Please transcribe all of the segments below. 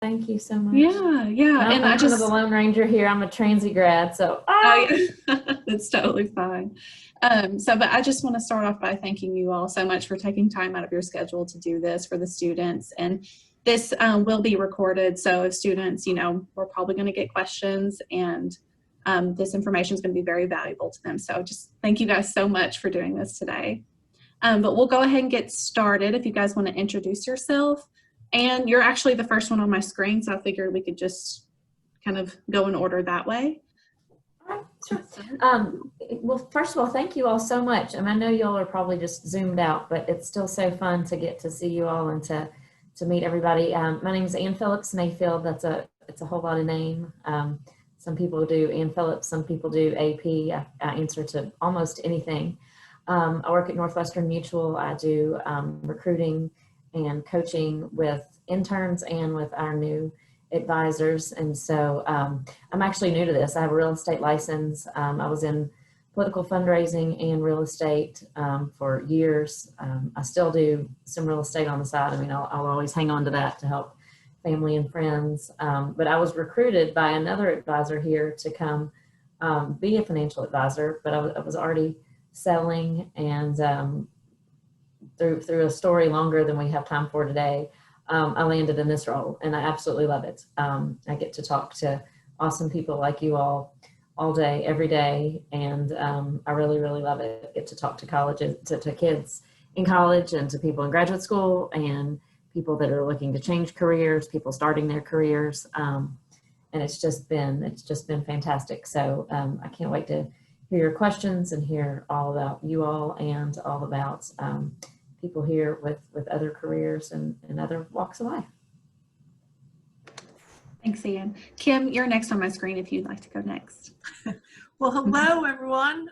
Thank you so much. Yeah, yeah. And I'm kind of the Lone Ranger here. I'm a transy grad, so oh, yeah. That's totally fine. But I just want to start off by thanking you all so much for taking time out of your schedule to do this for the students. And this will be recorded, so if students, we're probably going to get questions, and this information is going to be very valuable to them. So just thank you guys so much for doing this today. But we'll go ahead and get started if you guys want to introduce yourself. And you're actually the first one on my screen, so I figured we could just kind of go in order that way. All right, sure. Well, first of all, thank you all so much. I know y'all are probably just zoomed out, but it's still so fun to get to see you all and to meet everybody. My name is Ann Phillips Mayfield. It's a whole lot of name. Some people do Ann Phillips, some people do AP. I answer to almost anything. I work at Northwestern Mutual. I do recruiting and coaching with interns and with our new advisors. And so I'm actually new to this. I have a real estate license. I was in political fundraising and real estate for years. I still do some real estate on the side. I'll always hang on to that to help family and friends. But I was recruited by another advisor here to come be a financial advisor, but I was already selling, and through a story longer than we have time for today, I landed in this role, and I absolutely love it. I get to talk to awesome people like you all day, every day, and I really, really love it. I get to talk to colleges, to kids in college, and to people in graduate school, and people that are looking to change careers, people starting their careers, and it's just been fantastic. So I can't wait to hear your questions and hear all about you all, and all about people here with other careers and other walks of life. Thanks, Ann. Kim, you're next on my screen if you'd like to go next. Well, hello, everyone.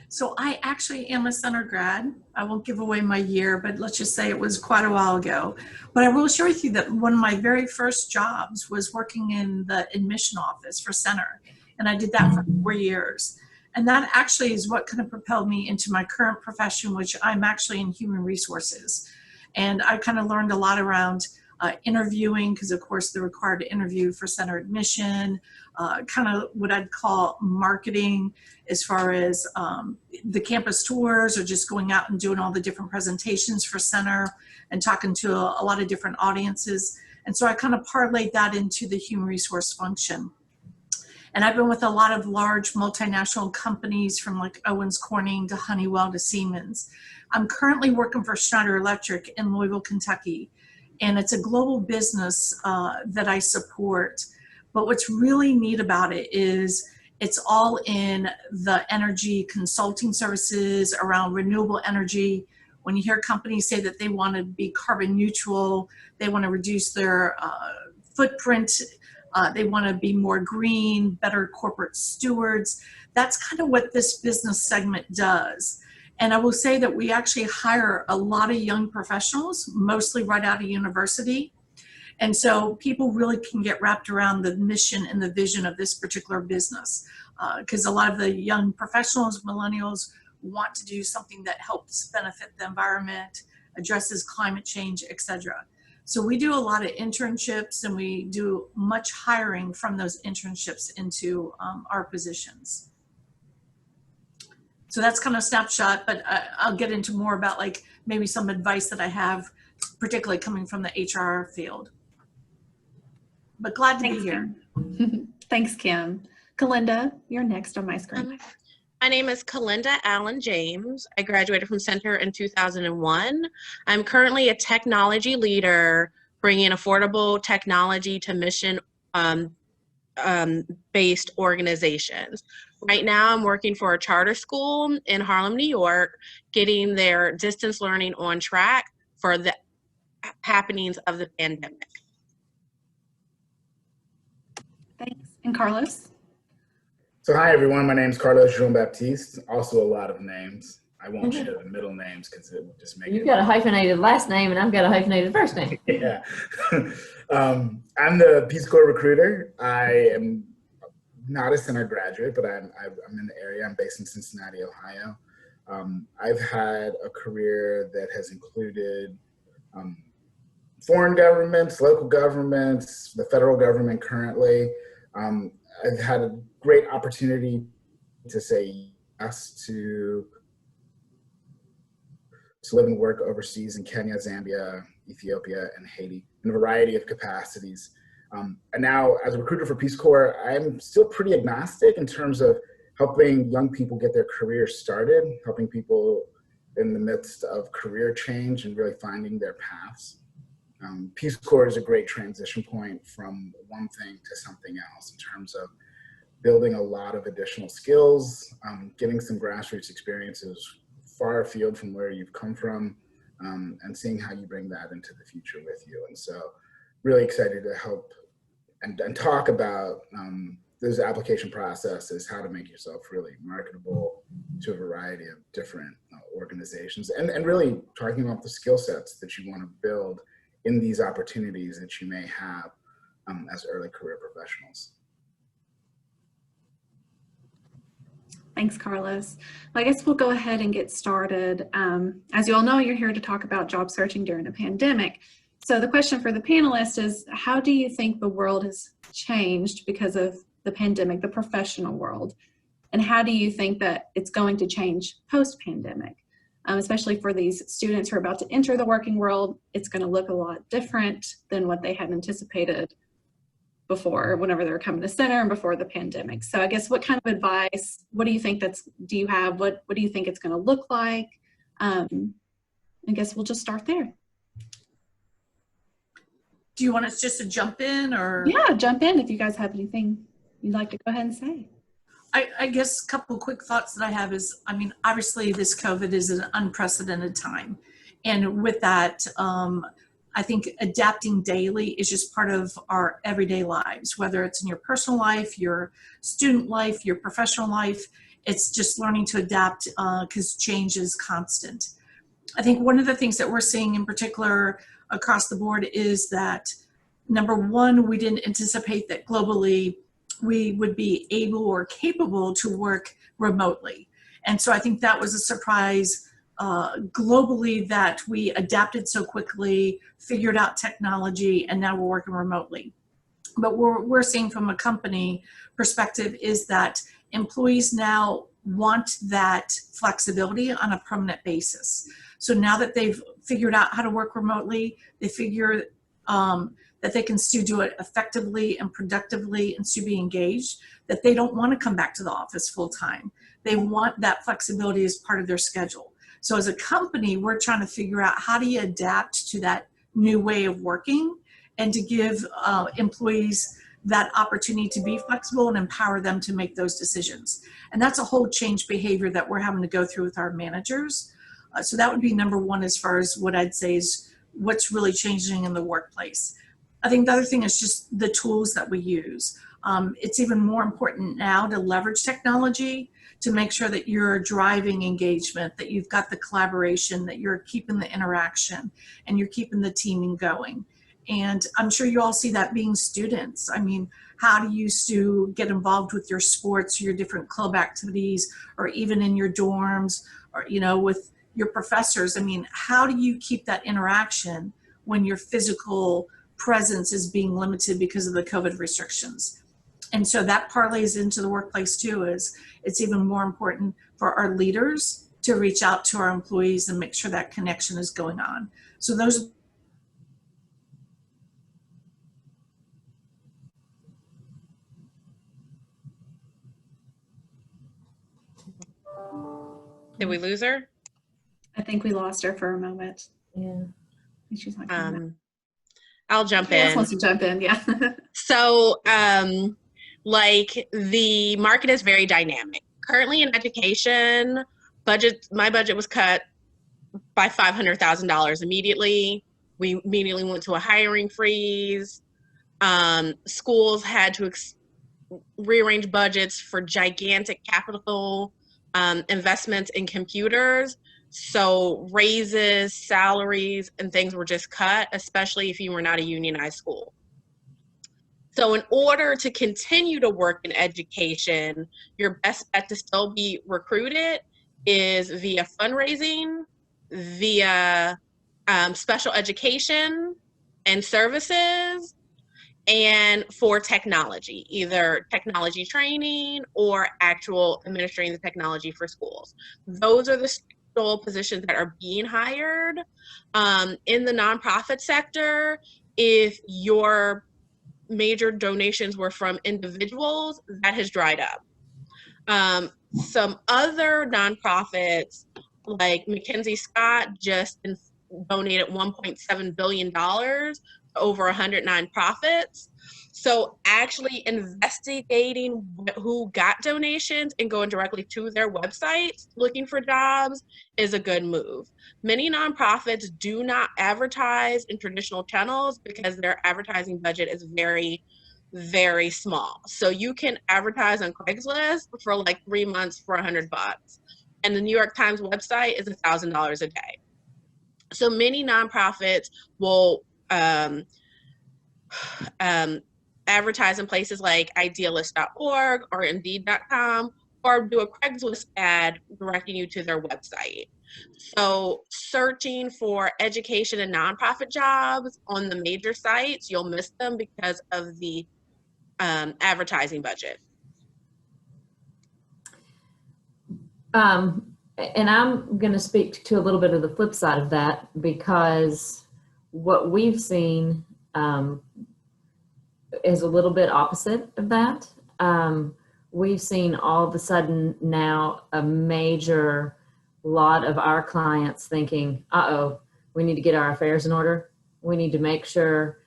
So I actually am a center grad. I won't give away my year, but let's just say it was quite a while ago. But I will share with you that one of my very first jobs was working in the admission office for center. And I did that for 4 years. And that actually is what kind of propelled me into my current profession, which I'm actually in human resources. And I kind of learned a lot around interviewing, because of course they're required to interview for center admission, kind of what I'd call marketing as far as the campus tours, or just going out and doing all the different presentations for center and talking to a lot of different audiences. And so I kind of parlayed that into the human resource function. And I've been with a lot of large multinational companies, from like Owens Corning to Honeywell to Siemens. I'm currently working for Schneider Electric in Louisville, Kentucky. And it's a global business that I support. But what's really neat about it is it's all in the energy consulting services around renewable energy. When you hear companies say that they want to be carbon neutral, they want to reduce their footprint, they want to be more green, better corporate stewards. That's kind of what this business segment does. And I will say that we actually hire a lot of young professionals, mostly right out of university. And so people really can get wrapped around the mission and the vision of this particular business. Because a lot of the young professionals, millennials, want to do something that helps benefit the environment, addresses climate change, etc. So we do a lot of internships, and we do much hiring from those internships into our positions. So that's kind of a snapshot, but I'll get into more about like maybe some advice that I have, particularly coming from the HR field. But glad to be here. Thanks, Kim. Kalinda, you're next on my screen. My name is Kalinda Allen James. I graduated from Center in 2001. I'm currently a technology leader, bringing affordable technology to mission based organizations. Right now, I'm working for a charter school in Harlem, New York, getting their distance learning on track for the happenings of the pandemic. Thanks. And Carlos? So hi, everyone. My name is Carlos Jean-Baptiste. Also a lot of names. I won't share the middle names because it would just make You've got a hyphenated last name, and I've got a hyphenated first name. Yeah. I'm the Peace Corps recruiter. I am not a center graduate, but I'm in the area. I'm based in Cincinnati, Ohio. I've had a career that has included foreign governments, local governments, the federal government currently. I've had a great opportunity to say yes to live and work overseas in Kenya, Zambia, Ethiopia, and Haiti in a variety of capacities. And now, as a recruiter for Peace Corps, I'm still pretty agnostic in terms of helping young people get their careers started, helping people in the midst of career change and really finding their paths. Peace Corps is a great transition point from one thing to something else in terms of building a lot of additional skills, getting some grassroots experiences far afield from where you've come from, and seeing how you bring that into the future with you. And so really excited to help and talk about those application processes, how to make yourself really marketable to a variety of different organizations, and really talking about the skill sets that you want to build in these opportunities that you may have as early career professionals. Thanks, Carlos. Well, I guess we'll go ahead and get started. As you all know, you're here to talk about job searching during a pandemic. So the question for the panelists is, how do you think the world has changed because of the pandemic, the professional world? And how do you think that it's going to change post-pandemic? Especially for these students who are about to enter the working world, it's going to look a lot different than what they had anticipated before, whenever they were coming to center and before the pandemic. So I guess, what kind of advice, what do you think do you have? What do you think it's going to look like? I guess we'll just start there. Do you want us just to jump in, or? Yeah, jump in if you guys have anything you'd like to go ahead and say. I guess a couple quick thoughts that I have is, I mean, obviously this COVID is an unprecedented time. And with that, I think adapting daily is just part of our everyday lives, whether it's in your personal life, your student life, your professional life. It's just learning to adapt because change is constant. I think one of the things that we're seeing in particular across the board is that, number one, we didn't anticipate that globally we would be able or capable to work remotely. And so I think that was a surprise globally, that we adapted so quickly, figured out technology, and now we're working remotely. But what we're seeing from a company perspective is that employees now want that flexibility on a permanent basis. So now that they've figured out how to work remotely, they figure that they can still do it effectively and productively and still be engaged, that they don't want to come back to the office full time. They want that flexibility as part of their schedule. So as a company, we're trying to figure out, how do you adapt to that new way of working and to give employees that opportunity to be flexible and empower them to make those decisions. And that's a whole change behavior that we're having to go through with our managers. So that would be number one as far as what I'd say is what's really changing in the workplace. I think the other thing is just the tools that we use. It's even more important now to leverage technology to make sure that you're driving engagement, that you've got the collaboration, that you're keeping the interaction, and you're keeping the teaming going. And I'm sure you all see that being students. I mean, how do you still get involved with your sports, your different club activities, or even in your dorms, or, you know, with your professors? I mean, how do you keep that interaction when your physical presence is being limited because of the COVID restrictions? And so that parlays into the workplace too, is it's even more important for our leaders to reach out to our employees and make sure that connection is going on. So those. Did we lose her? I think we lost her for a moment. Yeah. She's not coming back. I'll jump Who else in. wants to jump in? Yeah. So, like, the market is very dynamic. Currently in education, my budget was cut by $500,000 immediately. We immediately went to a hiring freeze. Schools had to rearrange budgets for gigantic capital investments in computers. So raises, salaries, and things were just cut, especially if you were not a unionized school. So in order to continue to work in education, your best bet to still be recruited is via fundraising, via special education, and services, and for technology, either technology training or actual administering the technology for schools. Those are the sole positions that are being hired. In the nonprofit sector, if your major donations were from individuals, that has dried up. Some other nonprofits, like Mackenzie Scott, just donated $1.7 billion to over 100 nonprofits. So actually investigating who got donations and going directly to their websites looking for jobs is a good move. Many nonprofits do not advertise in traditional channels because their advertising budget is very, very small. So you can advertise on Craigslist for like 3 months for $100, and the New York Times website is $1,000 a day. So many nonprofits will advertise in places like idealist.org or indeed.com, or do a Craigslist ad directing you to their website. So searching for education and nonprofit jobs on the major sites, you'll miss them because of the advertising budget. And I'm going to speak to a little bit of the flip side of that, because what we've seen is a little bit opposite of that. We've seen all of a sudden now a major lot of our clients thinking, uh-oh, we need to get our affairs in order. We need to make sure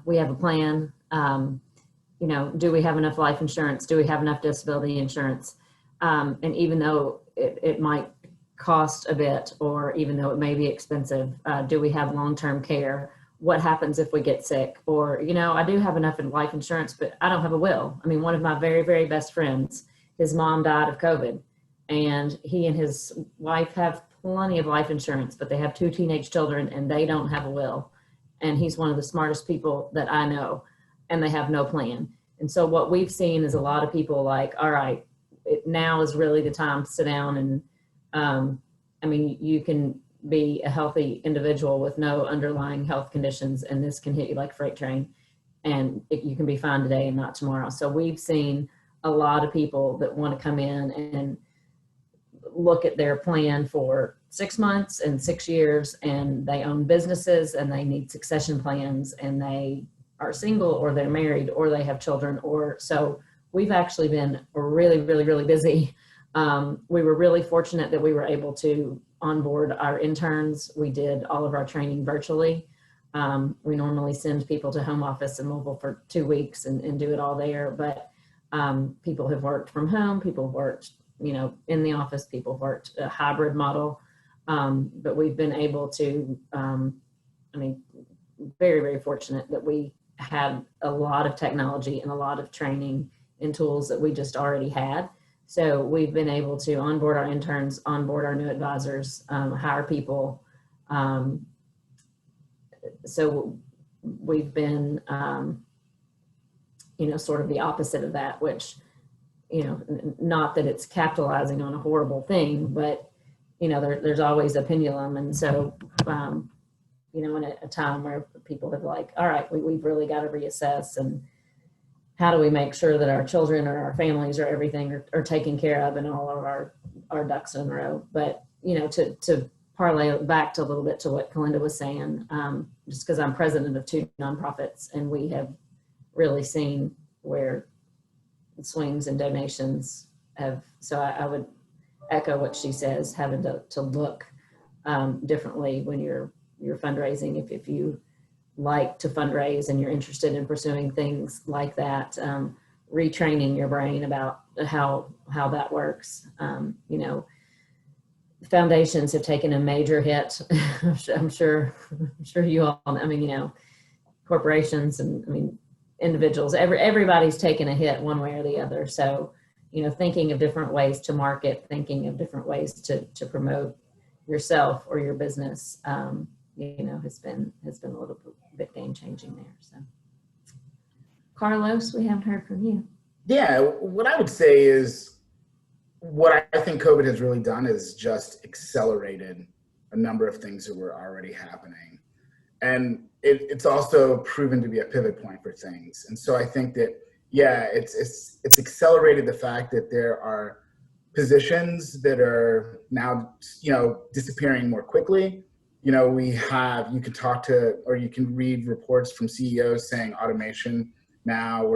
we have a plan. You know, do we have enough life insurance? Do we have enough disability insurance? And even though it might cost a bit, or even though it may be expensive, do we have long-term care? What happens if we get sick? Or, you know, I do have enough in life insurance, but I don't have a will. I mean, one of my very, very best friends, his mom died of COVID, and he and his wife have plenty of life insurance, but they have 2 teenage children and they don't have a will. And he's one of the smartest people that I know, and they have no plan. And so what we've seen is a lot of people like, all right, now is really the time to sit down and, I mean, you can be a healthy individual with no underlying health conditions, and this can hit you like a freight train, and you can be fine today and not tomorrow. So we've seen a lot of people that want to come in and look at their plan for 6 months and 6 years, and they own businesses and they need succession plans, and they are single or they're married or they have children, or so we've actually been really, really, really busy. We were really fortunate that we were able to onboard our interns. We did all of our training virtually. We normally send people to home office and mobile for 2 weeks and do it all there, but people have worked from home, people have worked, you know, in the office, people have worked a hybrid model, but we've been able to, I mean, very, very fortunate that we had a lot of technology and a lot of training and tools that we just already had. So we've been able to onboard our interns, onboard our new advisors, hire people. So we've been, you know, sort of the opposite of that, which, you know, not that it's capitalizing on a horrible thing, but, you know, there's always a pendulum. And so, you know, in a time where people have like, all right, we've really got to reassess, and how do we make sure that our children or our families or everything are taken care of and all of our ducks in a row. But, you know, to parlay back to a little bit to what Kalinda was saying, just because I'm president of 2 nonprofits, and we have really seen where swings and donations have, so I would echo what she says, having to look differently when you're fundraising. If you like to fundraise and you're interested in pursuing things like that, retraining your brain about how that works. You know, foundations have taken a major hit. I'm sure you all, I mean, you know, corporations and, I mean, individuals, everybody's taken a hit one way or the other. So, you know, thinking of different ways to market, thinking of different ways to promote yourself or your business, you know, has been a little bit game changing there. So, Carlos, we haven't heard from you. Yeah, what I would say is, what I think COVID has really done is just accelerated a number of things that were already happening. And it's also proven to be a pivot point for things. And so I think that, yeah, it's accelerated the fact that there are positions that are now, disappearing more quickly. You can talk to, or you can read reports from CEOs saying automation now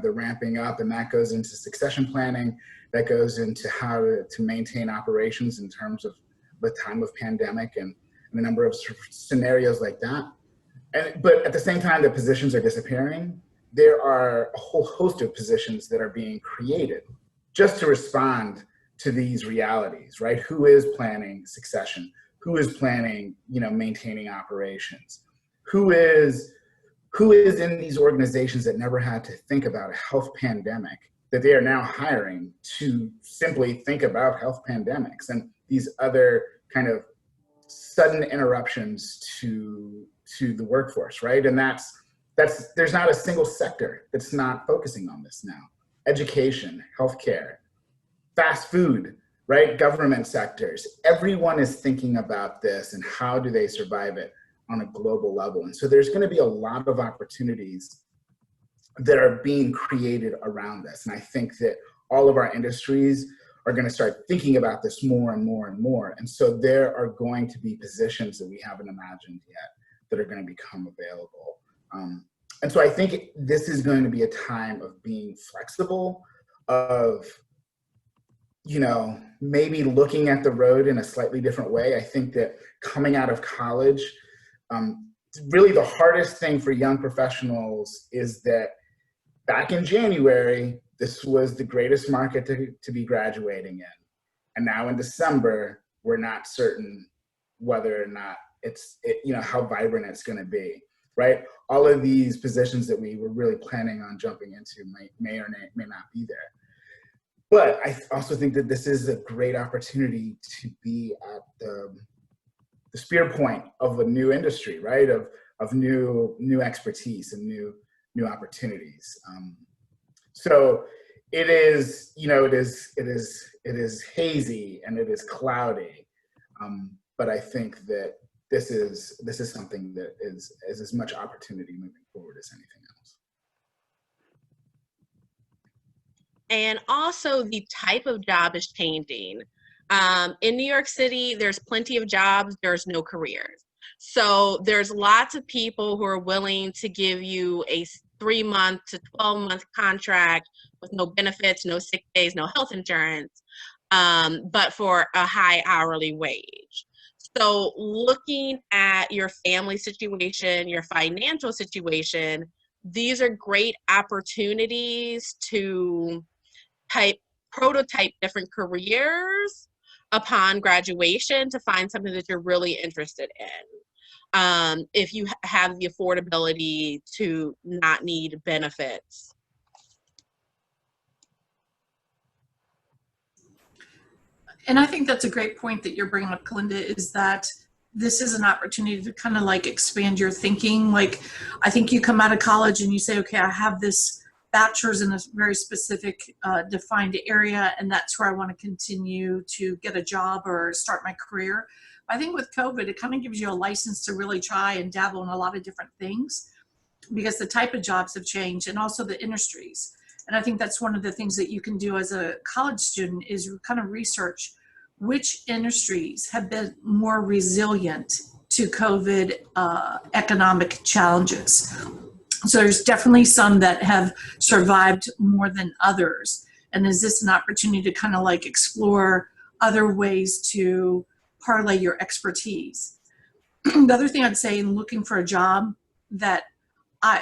they're ramping up, and that goes into succession planning, that goes into how to maintain operations in terms of the time of pandemic and a number of scenarios like that. But at the same time that positions are disappearing, there are a whole host of positions that are being created just to respond to these realities, right? Who is planning succession? Who is planning, maintaining operations? Who is in these organizations that never had to think about a health pandemic, that they are now hiring to simply think about health pandemics and these other kind of sudden interruptions to the workforce, right? And there's not a single sector that's not focusing on this now. Education, healthcare, fast food, right? Government sectors, everyone is thinking about this and how do they survive it on a global level. And so there's going to be a lot of opportunities that are being created around this. And I think that all of our industries are going to start thinking about this more and more and more. And so there are going to be positions that we haven't imagined yet that are going to become available. And so I think this is going to be a time of being flexible, of, maybe looking at the road in a slightly different way. I think that coming out of college, really the hardest thing for young professionals is that back in January, this was the greatest market to be graduating in. And now in December, we're not certain whether or not how vibrant it's going to be, right? All of these positions that we were really planning on jumping into may or may not be there. But I also think that this is a great opportunity to be at the spear point of a new industry, right? Of new expertise and new opportunities. So it is hazy and it is cloudy. But I think that this is something that is as much opportunity moving forward as anything else. And also the type of job is changing. In New York City, there's plenty of jobs, there's no careers. So there's lots of people who are willing to give you a 3-month to 12-month contract with no benefits, no sick days, no health insurance, but for a high hourly wage. So looking at your family situation, your financial situation, these are great opportunities to prototype different careers upon graduation to find something that you're really interested in. If you have the affordability to not need benefits. And I think that's a great point that you're bringing up, Kalinda, is that this is an opportunity to kind of like expand your thinking. Like, I think you come out of college and you say, okay, I have this bachelor's in a very specific defined area, and that's where I want to continue to get a job or start my career. I think with COVID, it kind of gives you a license to really try and dabble in a lot of different things because the type of jobs have changed and also the industries. And I think that's one of the things that you can do as a college student is kind of research which industries have been more resilient to COVID economic challenges. So there's definitely some that have survived more than others. And is this an opportunity to kind of like explore other ways to parlay your expertise? The other thing I'd say in looking for a job that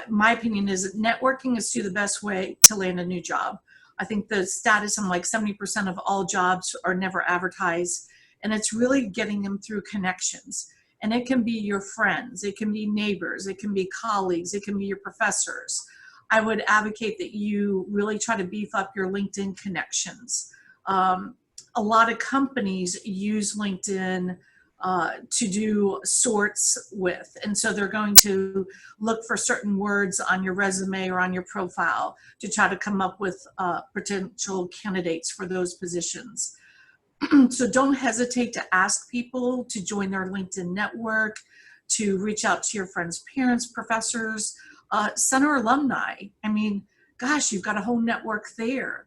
my opinion is networking is the best way to land a new job. I think the status on like 70% of all jobs are never advertised, and it's really getting them through connections. And it can be your friends, it can be neighbors, it can be colleagues, it can be your professors. I would advocate that you really try to beef up your LinkedIn connections. A lot of companies use LinkedIn to do sorts with. And so they're going to look for certain words on your resume or on your profile to try to come up with potential candidates for those positions. So don't hesitate to ask people to join their LinkedIn network, to reach out to your friends' parents, professors, center alumni. I mean, gosh, you've got a whole network there.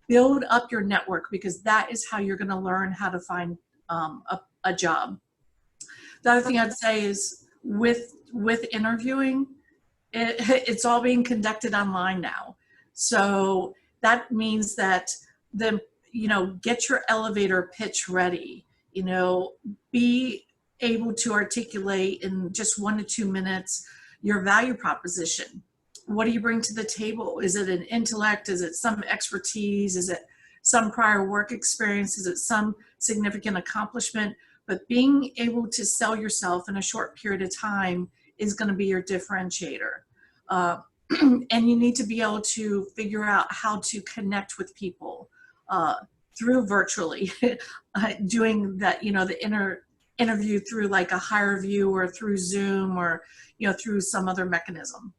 Build up your network, because that is how you're going to learn how to find a job. The other thing I'd say is with interviewing, it's all being conducted online now. So that means that get your elevator pitch ready, be able to articulate in just 1 to 2 minutes your value proposition. What do you bring to the table? Is it an intellect? Is it some expertise? Is it some prior work experience? Is it some significant accomplishment? But being able to sell yourself in a short period of time is going to be your differentiator. And you need to be able to figure out how to connect with people through virtually, doing that, the interview through like a HireVue or through Zoom or, through some other mechanism.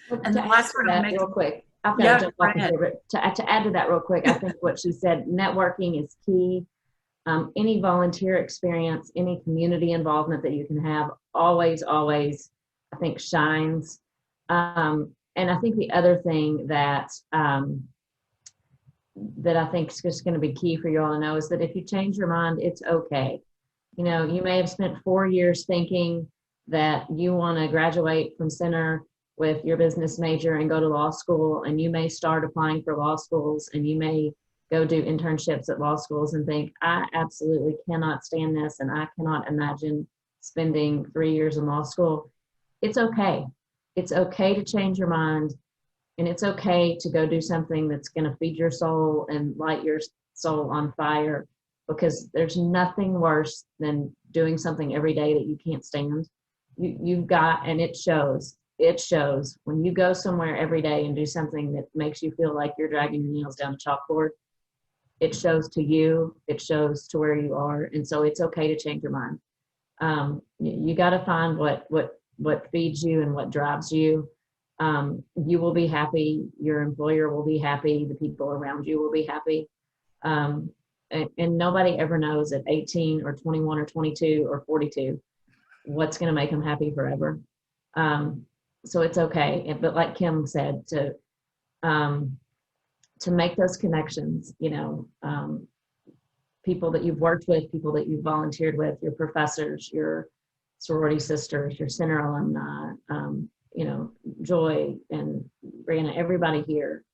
Well, And the to last add to one I'll that make- real quick, I've got Yeah, to jump go off ahead. here, but to add to that real quick, I think what she said, networking is key. Any volunteer experience, any community involvement that you can have, always, I think shines. And I think the other thing that that I think is just going to be key for you all to know is that if you change your mind, it's okay. You may have spent 4 years thinking that you want to graduate from center with your business major and go to law school, and you may start applying for law schools, and you may go do internships at law schools and think, I absolutely cannot stand this, and I cannot imagine spending 3 years in law school. It's okay. It's okay to change your mind, and it's okay to go do something that's going to feed your soul and light your soul on fire, because there's nothing worse than doing something every day that you can't stand. You've got, and it shows when you go somewhere every day and do something that makes you feel like you're dragging your nails down the chalkboard. It shows to you, it shows to where you are. And so it's okay to change your mind. You got to find what feeds you and what drives you. You will be happy. Your employer will be happy. The people around you will be happy. And nobody ever knows at 18 or 21 or 22 or 42 what's going to make them happy forever. So it's okay. But like Kim said, to make those connections, people that you've worked with, people that you've volunteered with, your professors, your sorority sisters, your center alumni, Joy and Brianna, everybody here,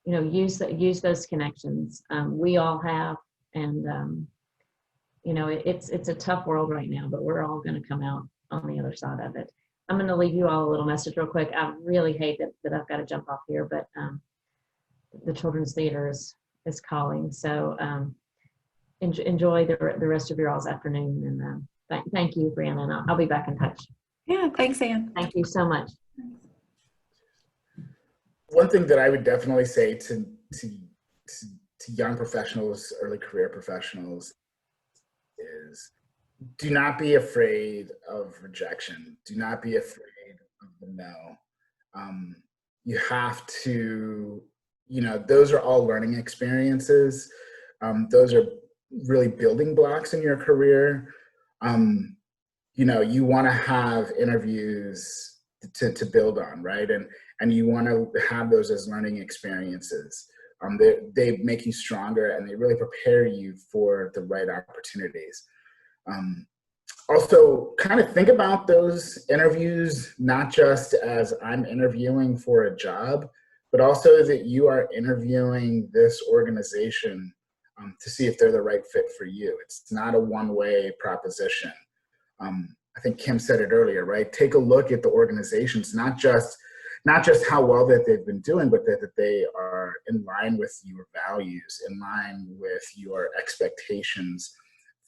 use those connections. We all have, and it's a tough world right now, but we're all going to come out on the other side of it. I'm going to leave you all a little message real quick. I really hate that I've got to jump off here, but the Children's Theater is calling. So enjoy the rest of your all's afternoon. And thank you, Brianna, and I'll be back in touch. Yeah, thanks, Ann. Thank you so much. One thing that I would definitely say to young professionals, early career professionals, is do not be afraid of rejection. Do not be afraid of the no. You have to, those are all learning experiences. Those are really building blocks in your career. You want to have interviews to build on, right? And you want to have those as learning experiences. They make you stronger, and they really prepare you for the right opportunities. Also, kind of think about those interviews, not just as I'm interviewing for a job, but also that you are interviewing this organization to see if they're the right fit for you. It's not a one-way proposition. I think Kim said it earlier, right? Take a look at the organizations, not just how well that they've been doing, but that they are in line with your values, in line with your expectations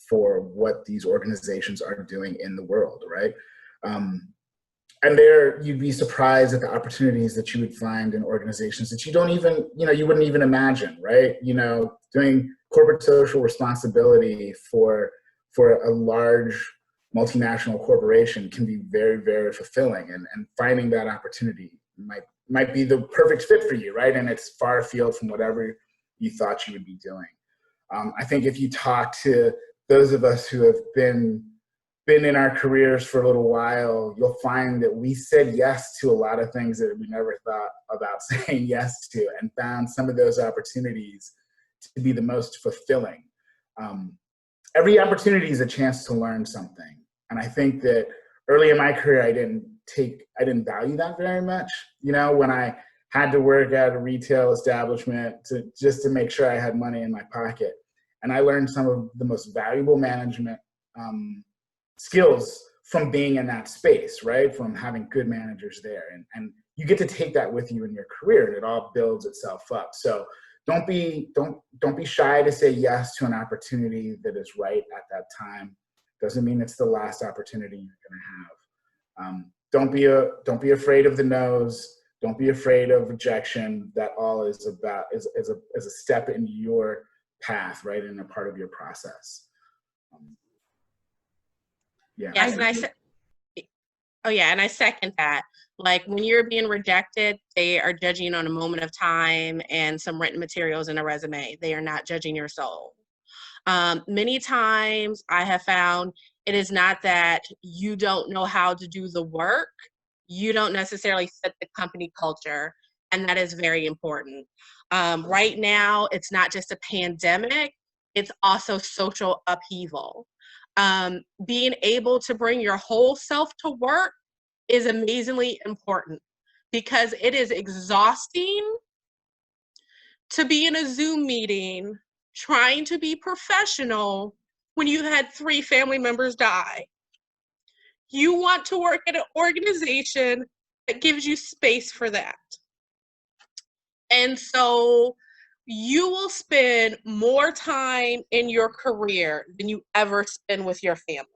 for what these organizations are doing in the world, right? And there, you'd be surprised at the opportunities that you would find in organizations that you don't even, you wouldn't even imagine, right? Doing corporate social responsibility for a large multinational corporation can be very, very fulfilling, and finding that opportunity might be the perfect fit for you, right? And it's far afield from whatever you thought you would be doing. I think if you talk to those of us who have been been in our careers for a little while, you'll find that we said yes to a lot of things that we never thought about saying yes to, and found some of those opportunities to be the most fulfilling. Every opportunity is a chance to learn something. And I think that early in my career, I didn't value that very much. You know, when I had to work at a retail establishment just to make sure I had money in my pocket. And I learned some of the most valuable management skills from being in that space, right? From having good managers there. And you get to take that with you in your career, and it all builds itself up. So don't be shy to say yes to an opportunity that is right at that time. Doesn't mean it's the last opportunity you're gonna have. Don't be afraid of the no's. Don't be afraid of rejection. That all is a step in your path, right? And a part of your process. Yeah. Yes, and I second that. Like, when you're being rejected, they are judging on a moment of time and some written materials in a resume. They are not judging your soul. Many times I have found it is not that you don't know how to do the work. You don't necessarily fit the company culture, and that is very important. Right now, it's not just a pandemic, it's also social upheaval. Being able to bring your whole self to work is amazingly important, because it is exhausting to be in a Zoom meeting trying to be professional when you had 3 family members die. You want to work at an organization that gives you space for that. And so you will spend more time in your career than you ever spend with your family.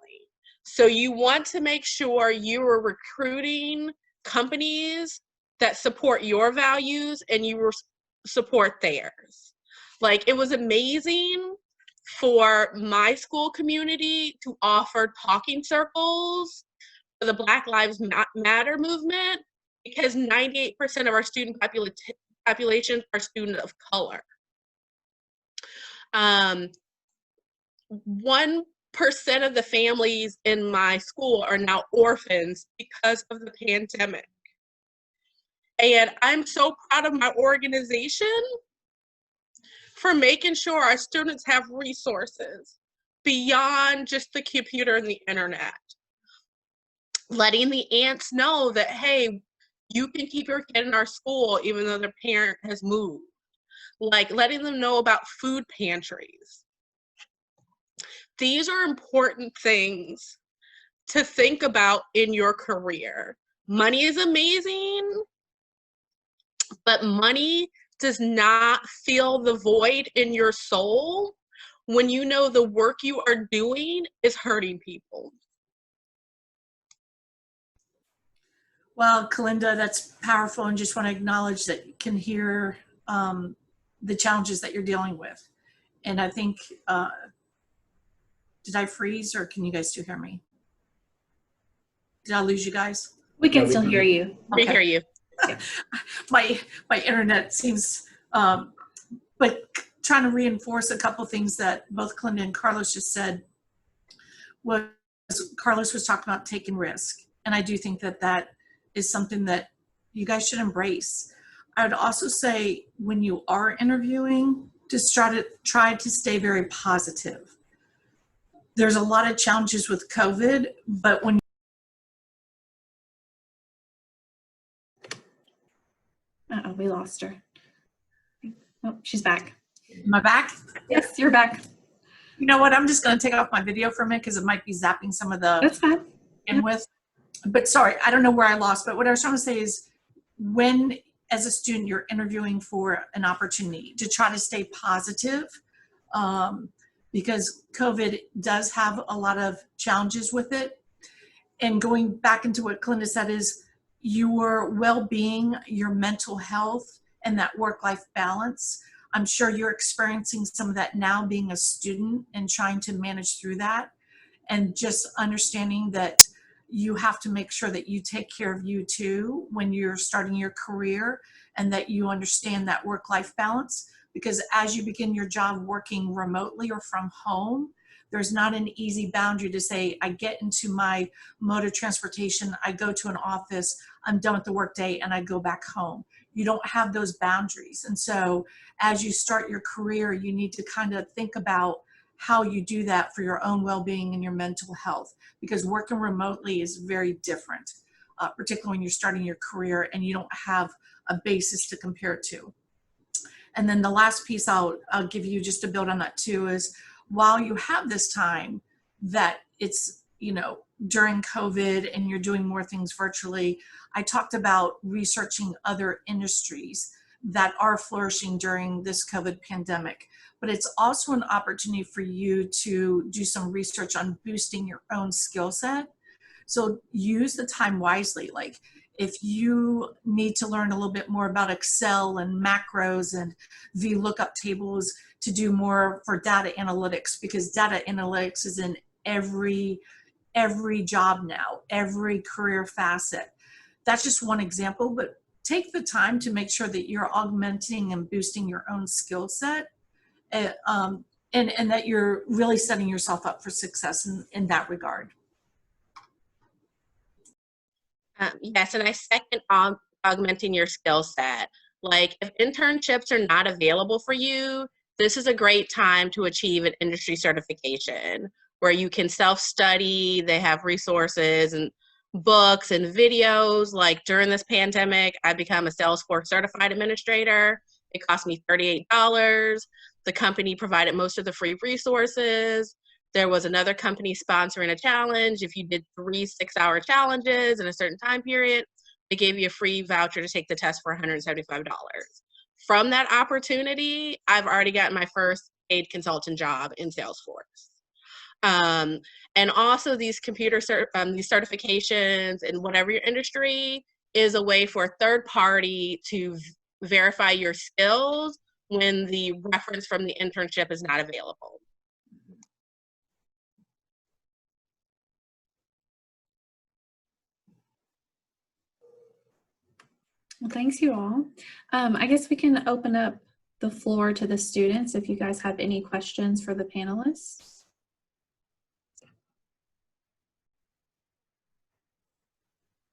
So you want to make sure you are recruiting companies that support your values and you support theirs. Like, it was amazing for my school community to offer talking circles for the Black Lives Matter movement, because 98% of our student population are students of color. 1% of the families in my school are now orphans because of the pandemic. And I'm so proud of my organization for making sure our students have resources beyond just the computer and the internet. Letting the aunts know that, hey, you can keep your kid in our school even though their parent has moved. Like, letting them know about food pantries. These are important things to think about in your career. Money is amazing, but money does not fill the void in your soul when you know the work you are doing is hurting people. Well, Kalinda, that's powerful, and just want to acknowledge that you can hear the challenges that you're dealing with. And I think, did I freeze, or can you guys still hear me? Did I lose you guys? We can still hear you. We hear you. My internet seems, but trying to reinforce a couple things that both Kalinda and Carlos just said. Was Carlos was talking about taking risk, and I do think that that is something that you guys should embrace. I would also say, when you are interviewing, just try to stay very positive. There's a lot of challenges with COVID, but when Uh-oh, we lost her. Oh, she's back. am I back? Yes, you're back. You know what? I'm just going to take off my video for a minute because it might be zapping some of the That's fine. in with. But sorry, I don't know where I lost. But what I was trying to say is, when, as a student, you're interviewing for an opportunity, to try to stay positive, because COVID does have a lot of challenges with it. And going back into what Kalinda said is, your well-being, your mental health, and that work-life balance. I'm sure you're experiencing some of that now, being a student and trying to manage through that, and just understanding that you have to make sure that you take care of you too when you're starting your career, and that you understand that work-life balance, because as you begin your job working remotely or from home, There's not an easy boundary to say, I get into my mode of transportation, I go to an office, I'm done with the workday, and I go back home. You don't have those boundaries. And so as you start your career, you need to kind of think about how you do that for your own well-being and your mental health, because working remotely is very different, particularly when you're starting your career and you don't have a basis to compare to. And then the last piece I'll give you just to build on that too is, while you have this time that it's, you know, during COVID and you're doing more things virtually, I talked about researching other industries that are flourishing during this COVID pandemic. But it's also an opportunity for you to do some research on boosting your own skill set. So use the time wisely. Like, if you need to learn a little bit more about Excel and macros and VLOOKUP tables to do more for data analytics, because data analytics is in every job now, every career facet. That's just one example, but take the time to make sure that you're augmenting and boosting your own skill set, and that you're really setting yourself up for success in that regard. Yes, and I second augmenting your skill set. Like, if internships are not available for you, this is a great time to achieve an industry certification where you can self-study. They have resources and books and videos. Like, during this pandemic, I become a Salesforce certified administrator. It cost me $38. The company provided most of the free resources. There was another company sponsoring a challenge. If you did 3 6-hour challenges in a certain time period, they gave you a free voucher to take the test for $175. From that opportunity, I've already gotten my first paid consultant job in Salesforce. And also, these these certifications in whatever your industry is a way for a third party to verify your skills when the reference from the internship is not available. Well, thanks you all. I guess we can open up the floor to the students if you guys have any questions for the panelists.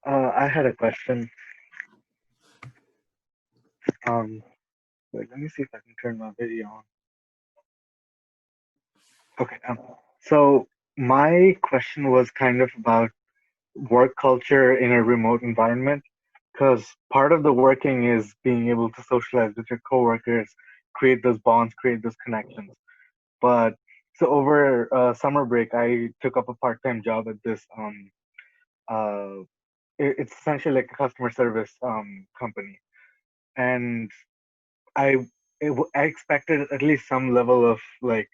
I had a question. Wait, let me see if I can turn my video on. Okay. So my question was kind of about work culture in a remote environment, because part of the working is being able to socialize with your coworkers, create those bonds, create those connections. But so over summer break, I took up a part-time job at this it's essentially like a customer service company, and I expected at least some level of like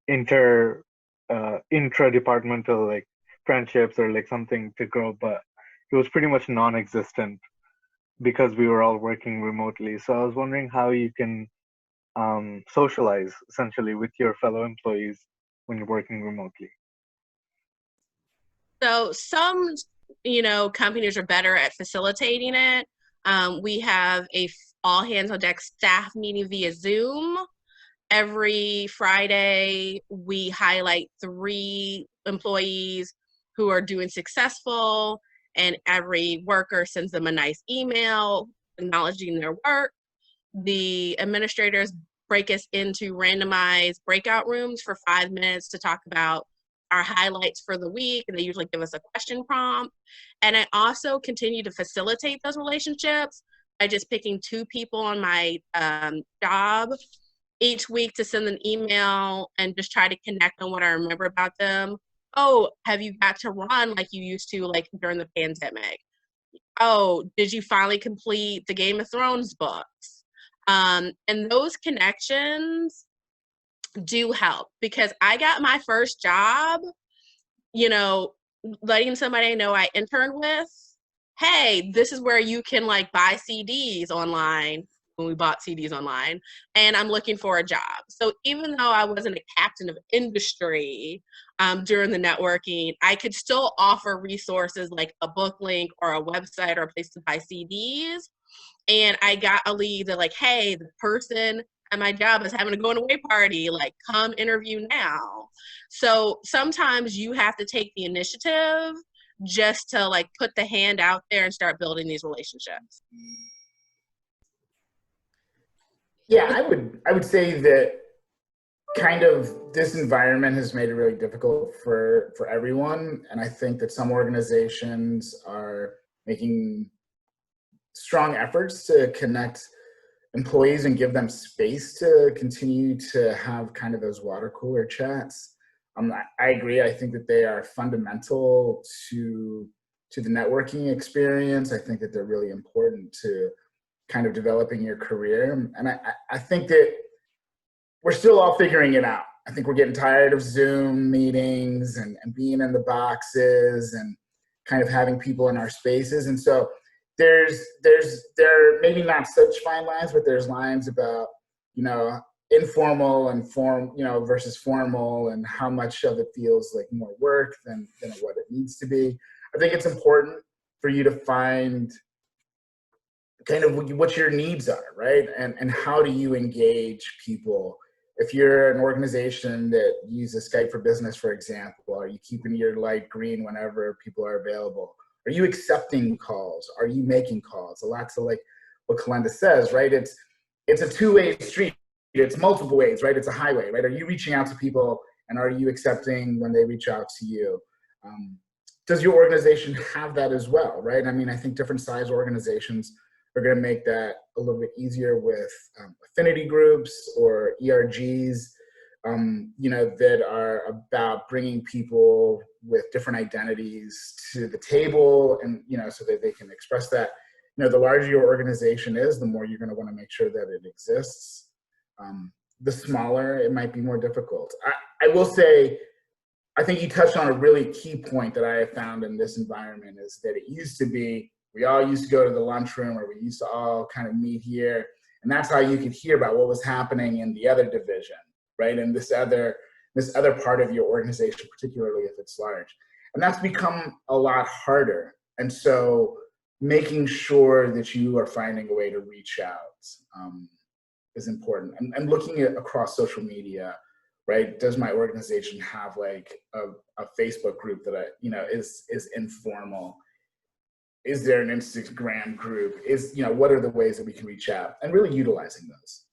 intra-departmental like friendships or like something to grow, but it was pretty much non-existent because we were all working remotely. So I was wondering how you can socialize essentially with your fellow employees when you're working remotely. So some, companies are better at facilitating it. We have a all hands on deck staff meeting via Zoom. Every Friday, we highlight 3 employees who are doing successful, and every worker sends them a nice email acknowledging their work. The administrators break us into randomized breakout rooms for 5 minutes to talk about our highlights for the week, and they usually give us a question prompt. And I also continue to facilitate those relationships by just picking 2 people on my job each week to send an email and just try to connect on what I remember about them. Oh, have you got to run like you used to, like during the pandemic? Oh, did you finally complete the Game of Thrones books? And those connections do help, because I got my first job, letting somebody know I interned with, hey, this is where you can like buy CDs online, when we bought CDs online, and I'm looking for a job. So even though I wasn't a captain of industry during the networking, I could still offer resources like a book link or a website or a place to buy CDs. And I got a lead that like, hey, the person at my job is having a going away party, like come interview now. So sometimes you have to take the initiative just to like put the hand out there and start building these relationships. Yeah, I would say that kind of this environment has made it really difficult for everyone, and I think that some organizations are making strong efforts to connect employees and give them space to continue to have kind of those water cooler chats. I agree. I think that they are fundamental to the networking experience. I think that they're really important to kind of developing your career. And I think that we're still all figuring it out. I think we're getting tired of Zoom meetings and being in the boxes and kind of having people in our spaces. And so there are maybe not such fine lines, but there's lines about, you know, informal and versus formal, and how much of it feels like more work than what it needs to be. I think it's important for you to find kind of what your needs are, right? And how do you engage people? If you're an organization that uses Skype for Business, for example, are you keeping your light green whenever people are available? Are you accepting calls? Are you making calls? Lots of like what Kalenda says, right? It's a two-way street. It's multiple ways, right? It's a highway, right? Are you reaching out to people, and are you accepting when they reach out to you? Does your organization have that as well, right? I mean, I think different size organizations are going to make that a little bit easier with affinity groups or ERGs, you know, that are about bringing people with different identities to the table, and, you know, so that they can express that. You know, the larger your organization is, the more you're going to want to make sure that it exists. The smaller, it might be more difficult. I will say, I think you touched on a really key point that I have found in this environment, is that it used to be, we all used to go to the lunchroom, or we used to all kind of meet here, and that's how you could hear about what was happening in the other division, right? And this other part of your organization, particularly if it's large. And that's become a lot harder. And so making sure that you are finding a way to reach out is important. And looking at across social media, right? Does my organization have like a Facebook group that is informal? Is there an Instagram group? What are the ways that we can reach out, and really utilizing those?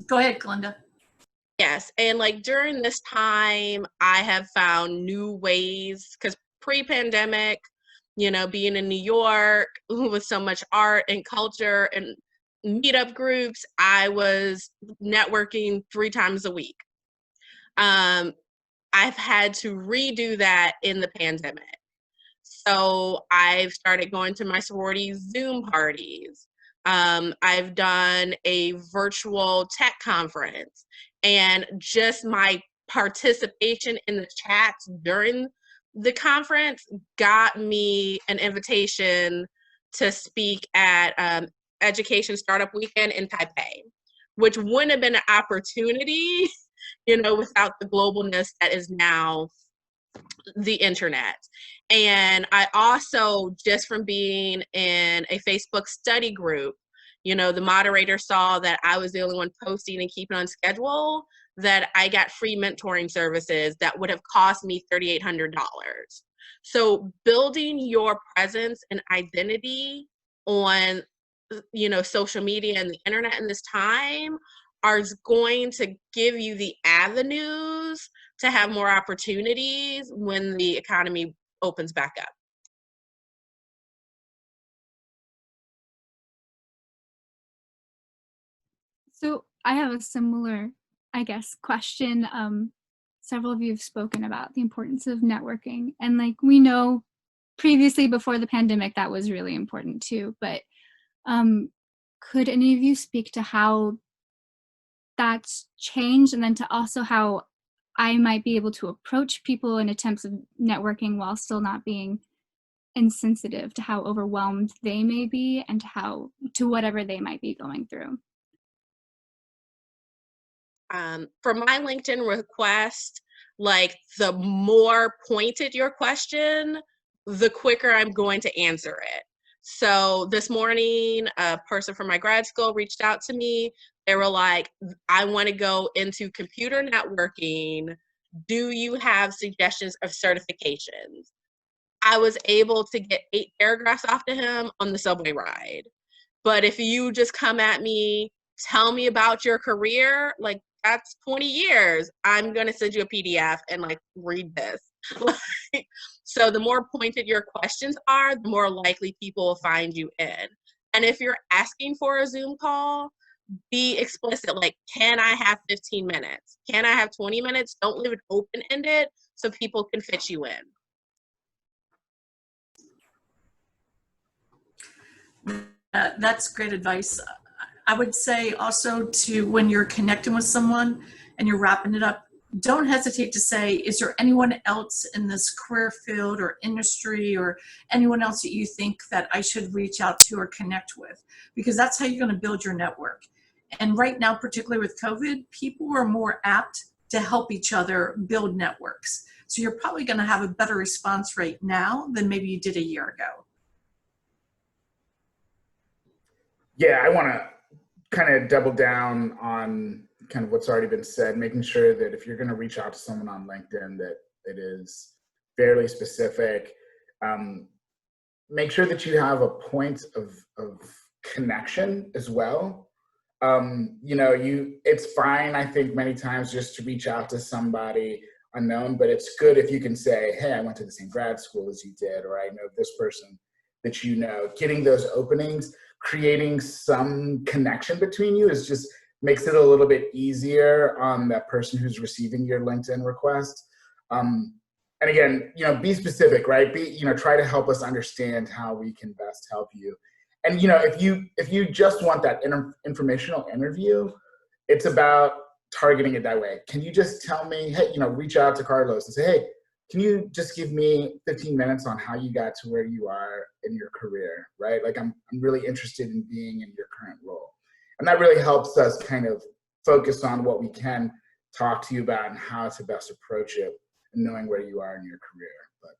Go ahead, Glenda. Yes, and like during this time, I have found new ways, because pre-pandemic, you know, being in New York with so much art and culture and meetup groups, I was networking 3 times a week. I've had to redo that in the pandemic. So I've started going to my sorority Zoom parties. I've done a virtual tech conference, and just my participation in the chats during the conference got me an invitation to speak at Education Startup Weekend in Taipei, which wouldn't have been an opportunity, you know, without the globalness that is now the internet. And I also, just from being in a Facebook study group, you know, the moderator saw that I was the only one posting and keeping on schedule, that I got free mentoring services that would have cost me $3,800. So building your presence and identity on, you know, social media and the internet in this time are going to give you the avenues to have more opportunities when the economy opens back up. So I have a similar, I guess, question. Several of you have spoken about the importance of networking, and like we know previously before the pandemic that was really important too, but could any of you speak to how that's changed, and then to also how I might be able to approach people in attempts of networking while still not being insensitive to how overwhelmed they may be and to whatever they might be going through? For my LinkedIn request, like the more pointed your question, the quicker I'm going to answer it. So this morning, a person from my grad school reached out to me. They were like, I want to go into computer networking. Do you have suggestions of certifications? I was able to get 8 paragraphs off to him on the subway ride. But if you just come at me, tell me about your career, like that's 20 years. I'm going to send you a PDF and like read this. So the more pointed your questions are, the more likely people will find you in. And if you're asking for a Zoom call, be explicit, like, can I have 15 minutes? Can I have 20 minutes? Don't leave it open-ended so people can fit you in. That's great advice. I would say also to when you're connecting with someone and you're wrapping it up, don't hesitate to say, is there anyone else in this career field or industry or anyone else that you think that I should reach out to or connect with? Because that's how you're going to build your network. And right now, particularly with COVID, people are more apt to help each other build networks. So you're probably going to have a better response rate now than maybe you did a year ago. Yeah, I want to kind of double down on kind of what's already been said, making sure that if you're going to reach out to someone on LinkedIn, that it is fairly specific. Make sure that you have a point of connection as well. You know, it's fine, I think, many times just to reach out to somebody unknown, but it's good if you can say, hey, I went to the same grad school as you did, or I know this person that you know. Getting those openings, creating some connection between you is just makes it a little bit easier on that person who's receiving your LinkedIn request. And again, you know, be specific, right? Try to help us understand how we can best help you. And you know, if you just want that informational interview, it's about targeting it that way. Can you just tell me, hey, you know, reach out to Carlos and say, hey, can you just give me 15 minutes on how you got to where you are in your career, right? Like I'm really interested in being in your current role. And that really helps us kind of focus on what we can talk to you about and how to best approach it and knowing where you are in your career. But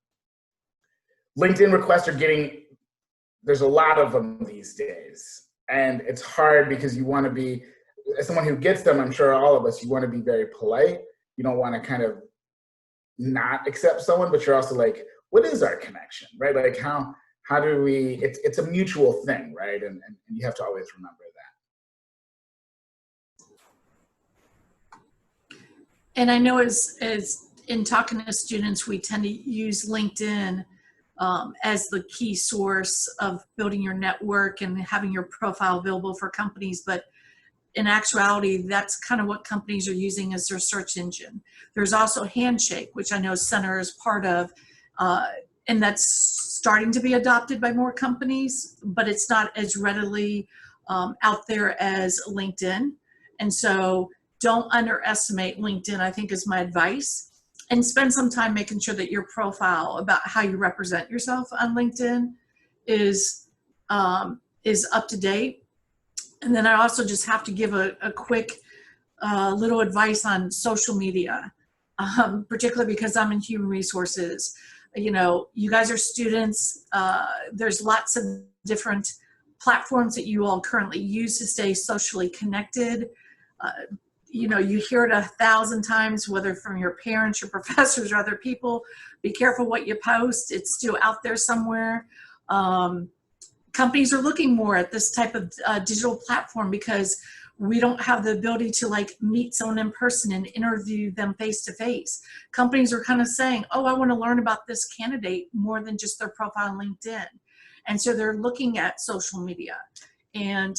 LinkedIn requests are there's a lot of them these days. And it's hard because you want to be, as someone who gets them, I'm sure all of us, you want to be very polite. You don't want to kind of not accept someone, but you're also like, what is our connection, right? Like how do we, it's a mutual thing, right? And you have to always remember that. And I know as in talking to students, we tend to use LinkedIn as the key source of building your network and having your profile available for companies. But in actuality, that's kind of what companies are using as their search engine. There's also Handshake, which I know Center is part of, and that's starting to be adopted by more companies, but it's not as readily out there as LinkedIn. And so don't underestimate LinkedIn, I think, is my advice. And spend some time making sure that your profile about how you represent yourself on LinkedIn is up to date. And then I also just have to give a quick little advice on social media, particularly because I'm in human resources. You know, you guys are students. There's lots of different platforms that you all currently use to stay socially connected. You know, you hear it 1,000 times, whether from your parents, your professors, or other people. Be careful what you post. It's still out there somewhere. Companies are looking more at this type of digital platform because we don't have the ability to like meet someone in person and interview them face to face. Companies are kind of saying, oh, I want to learn about this candidate more than just their profile on LinkedIn. And so they're looking at social media. And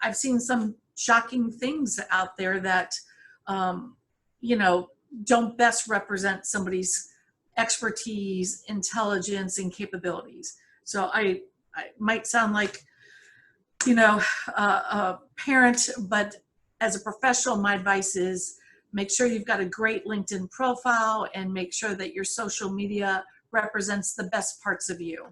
I've seen some shocking things out there that, you know, don't best represent somebody's expertise, intelligence, and capabilities. So I might sound like, you know, a parent, but as a professional, my advice is make sure you've got a great LinkedIn profile and make sure that your social media represents the best parts of you.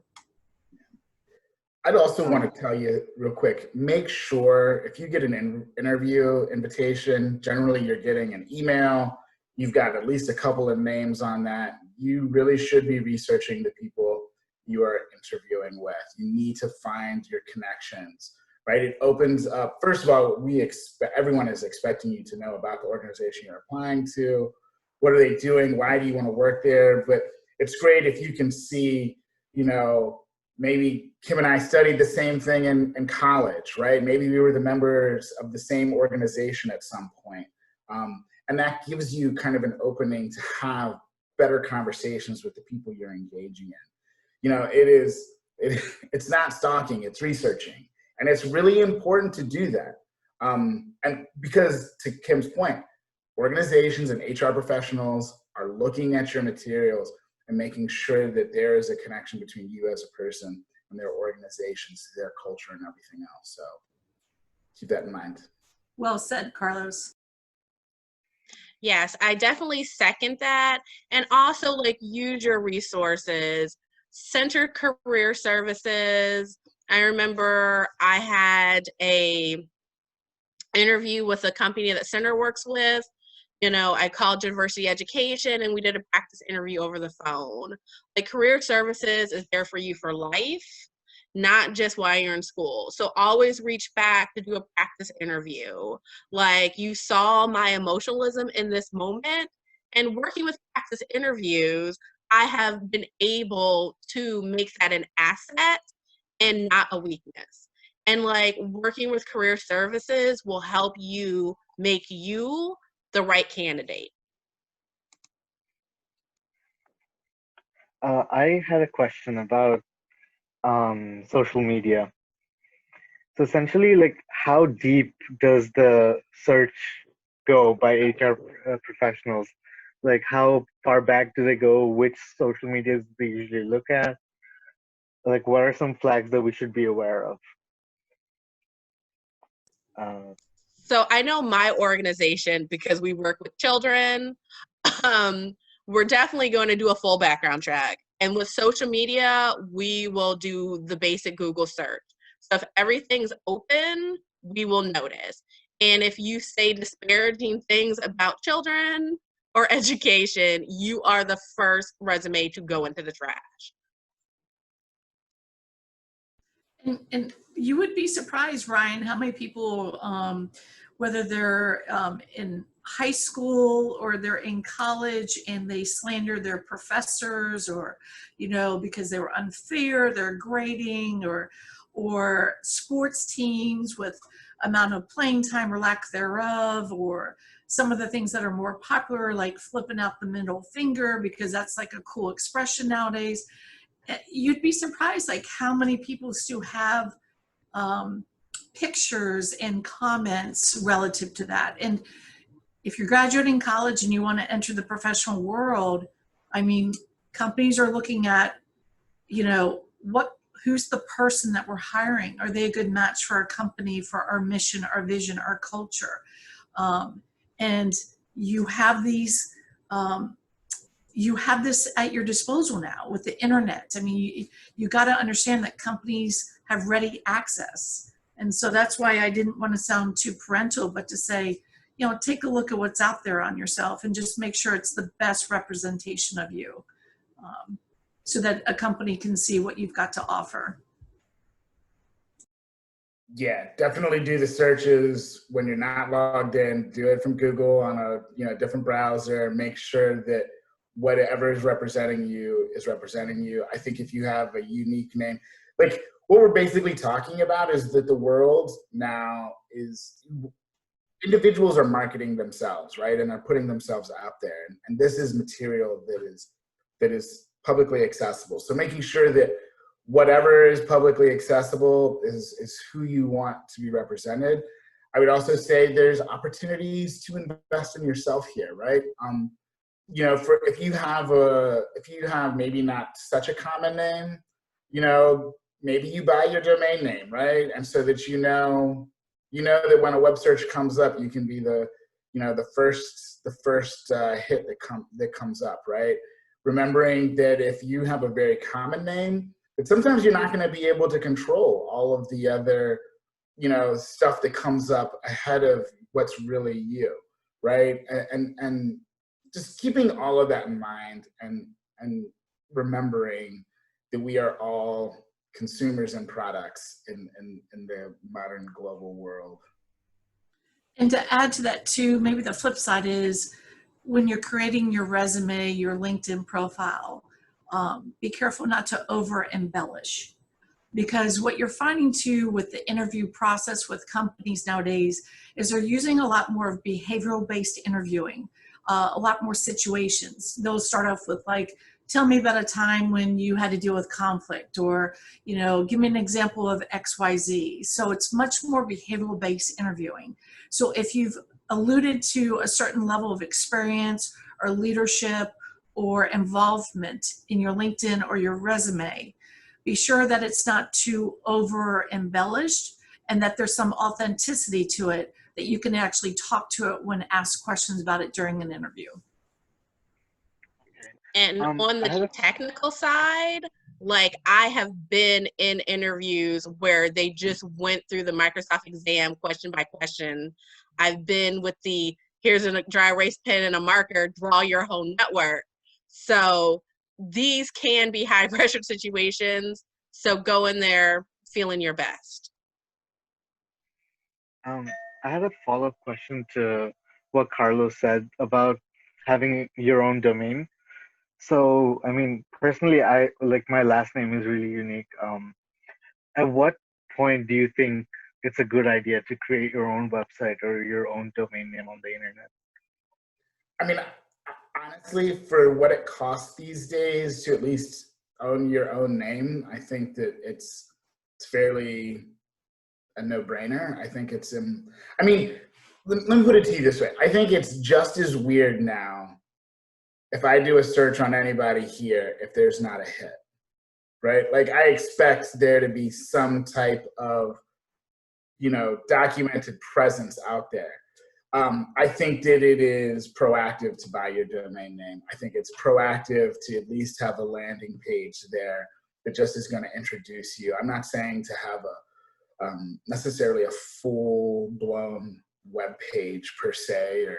I'd also want to tell you real quick, make sure if you get an interview invitation, generally you're getting an email, you've got at least a couple of names on that. You really should be researching the people you are interviewing with. You need to find your connections, right? It opens up, first of all, everyone is expecting you to know about the organization you're applying to. What are they doing? Why do you want to work there? But it's great if you can see, maybe Kim and I studied the same thing in college, right? Maybe we were the members of the same organization at some point. And that gives you kind of an opening to have better conversations with the people you're engaging in. It's not stalking, it's researching. And it's really important to do that. And because, to Kim's point, organizations and HR professionals are looking at your materials and making sure that there is a connection between you as a person and their organizations, their culture, and everything else. So keep that in mind. Well said, Carlos. Yes, I definitely second that. And also, use your resources. Center Career Services. I remember I had a interview with a company that Center works with. I called Diversity Education and we did a practice interview over the phone. Career Services is there for you for life, not just while you're in school. So always reach back to do a practice interview. You saw my emotionalism in this moment, and working with practice interviews, I have been able to make that an asset and not a weakness. And working with Career Services will help you make you the right candidate. I had a question about social media. So essentially, how deep does the search go by HR professionals? How far back do they go? Which social medias do they usually look at? What are some flags that we should be aware of? So I know my organization, because we work with children, we're definitely going to do a full background check. And with social media, we will do the basic Google search. So if everything's open, we will notice. And if you say disparaging things about children or education, you are the first resume to go into the trash. And you would be surprised, Ryan, how many people, whether they're in high school or they're in college, and they slander their professors, or because they were unfair, their grading, or sports teams with amount of playing time or lack thereof, or some of the things that are more popular, like flipping out the middle finger because that's a cool expression nowadays. You'd be surprised how many people still have pictures and comments relative to that. And if you're graduating college and you want to enter the professional world, companies are looking at, who's the person that we're hiring? Are they a good match for our company, for our mission, our vision, our culture? And you have these, you have this at your disposal now with the internet. You got to understand that companies have ready access. And so that's why I didn't want to sound too parental, but to say, take a look at what's out there on yourself and just make sure it's the best representation of you, so that a company can see what you've got to offer. Yeah, definitely do the searches when you're not logged in. Do it from Google on a different browser. Make sure that whatever is representing you is representing you. I think if you have a unique name, what we're basically talking about is that the world now is, individuals are marketing themselves, right? And are putting themselves out there. And this is material that is publicly accessible. So making sure that whatever is publicly accessible is who you want to be represented. I would also say there's opportunities to invest in yourself here, right? If you have maybe not such a common name, maybe you buy your domain name, right? And so that that when a web search comes up, you can be the first hit that comes up, right? Remembering that if you have a very common name, that sometimes you're not going to be able to control all of the other, stuff that comes up ahead of what's really you, right? And just keeping all of that in mind and remembering that we are all consumers and products in the modern global world. And to add to that too, maybe the flip side is when you're creating your resume, your LinkedIn profile, be careful not to over embellish, because what you're finding too with the interview process with companies nowadays is they're using a lot more of behavioral based interviewing, a lot more situations. They'll start off with like, tell me about a time when you had to deal with conflict, or, you know, give me an example of XYZ. So it's much more behavioral based interviewing. So if you've alluded to a certain level of experience or leadership or involvement in your LinkedIn or your resume, be sure that it's not too over embellished and that there's some authenticity to it, that you can actually talk to it when asked questions about it during an interview. And on the technical side, like I have been in interviews where they just went through the Microsoft exam question by question. I've been with the, here's a dry erase pen and a marker, draw your whole network. So these can be high pressure situations. So go in there feeling your best. I had a follow-up question to what Carlos said about having your own domain. So, I mean, personally, I like my last name is really unique. At what point do you think it's a good idea to create your own website or your own domain name on the internet? I mean, honestly, for what it costs these days to at least own your own name, I think that it's fairly a no-brainer. I think it's, I mean, let me put it to you this way. I think it's just as weird now if I do a search on anybody here, if there's not a hit, right? Like I expect there to be some type of, you know, documented presence out there. I think that it is proactive to buy your domain name. I think it's proactive to at least have a landing page there that just is going to introduce you. I'm not saying to have a necessarily a full-blown web page per se or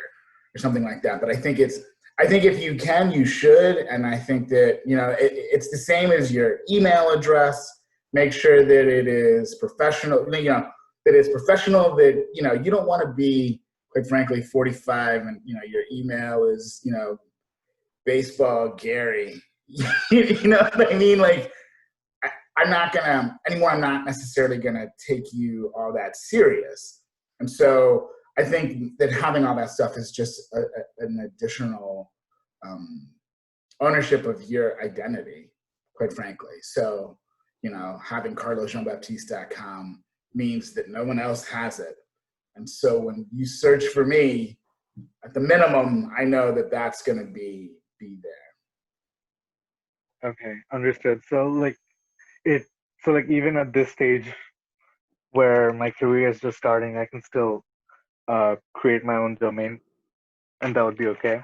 something like that, but I think if you can, you should. And I think that, you know, it's the same as your email address. Make sure that it is professional, you know, that it's professional, that, you know, you don't want to be, quite frankly, 45 and, you know, your email is, you know, baseball Gary. You know what I mean? Like, I'm not necessarily going to take you all that serious. And so I think that having all that stuff is just an additional ownership of your identity, quite frankly. So, you know, having carlosjeanbaptiste.com means that no one else has it. And so when you search for me, at the minimum, I know that that's going to be there. Okay, understood. So like even at this stage where my career is just starting, I can still create my own domain, and that would be okay.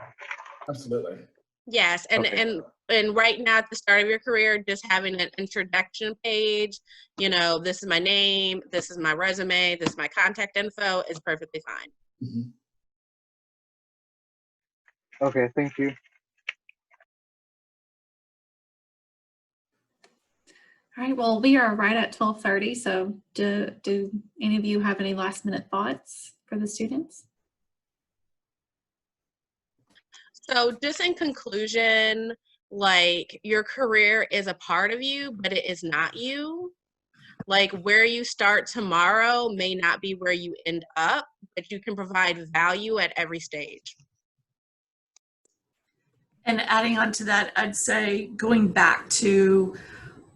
Absolutely. Yes, and Okay. and right now at the start of your career, just having an introduction page, you know, this is my name, this is my resume, this is my contact info, is perfectly fine. Mm-hmm. Okay, thank you. All right, well, we are right at 12:30, so do any of you have any last minute thoughts for the students? So just in conclusion, like your career is a part of you, but it is not you. Like where you start tomorrow may not be where you end up, but you can provide value at every stage. And adding on to that, I'd say going back to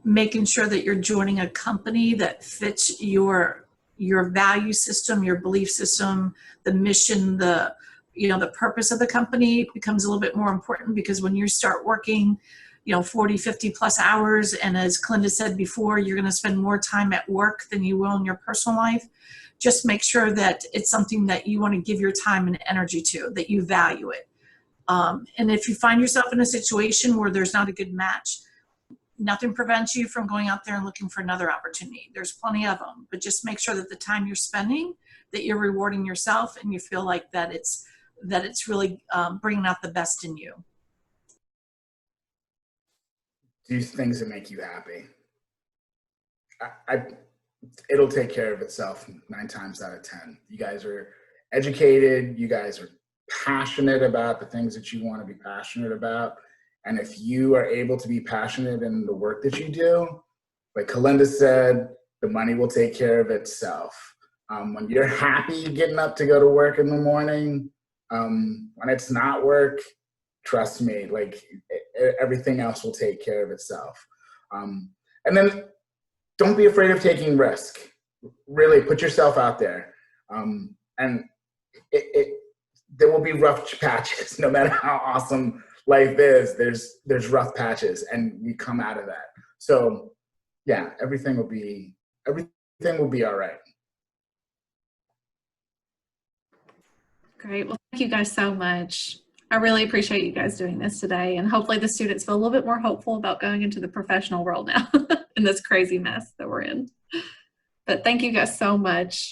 making sure that you're joining a company that fits your value system, your belief system, the mission, the purpose of the company becomes a little bit more important, because when you start working, 40, 50 plus hours, and as Clinda said before, you're going to spend more time at work than you will in your personal life. Just make sure that it's something that you want to give your time and energy to, that you value it. And if you find yourself in a situation where there's not a good match, nothing prevents you from going out there and looking for another opportunity. There's plenty of them, but just make sure that the time you're spending, that you're rewarding yourself and you feel like that it's really bringing out the best in you. do things that make you happy. It'll take care of itself 9 times out of 10. You guys are educated. You guys are passionate about the things that you want to be passionate about. And if you are able to be passionate in the work that you do, like Kalinda said, the money will take care of itself. When you're happy getting up to go to work in the morning, when it's not work, trust me, like everything else will take care of itself. And then don't be afraid of taking risk. Really put yourself out there. And there will be rough patches. No matter how awesome life is, there's rough patches, and we come out of that. So yeah, everything will be all right. Great. Well, thank you guys so much. I really appreciate you guys doing this today, and hopefully the students feel a little bit more hopeful about going into the professional world now in this crazy mess that we're in. But thank you guys so much.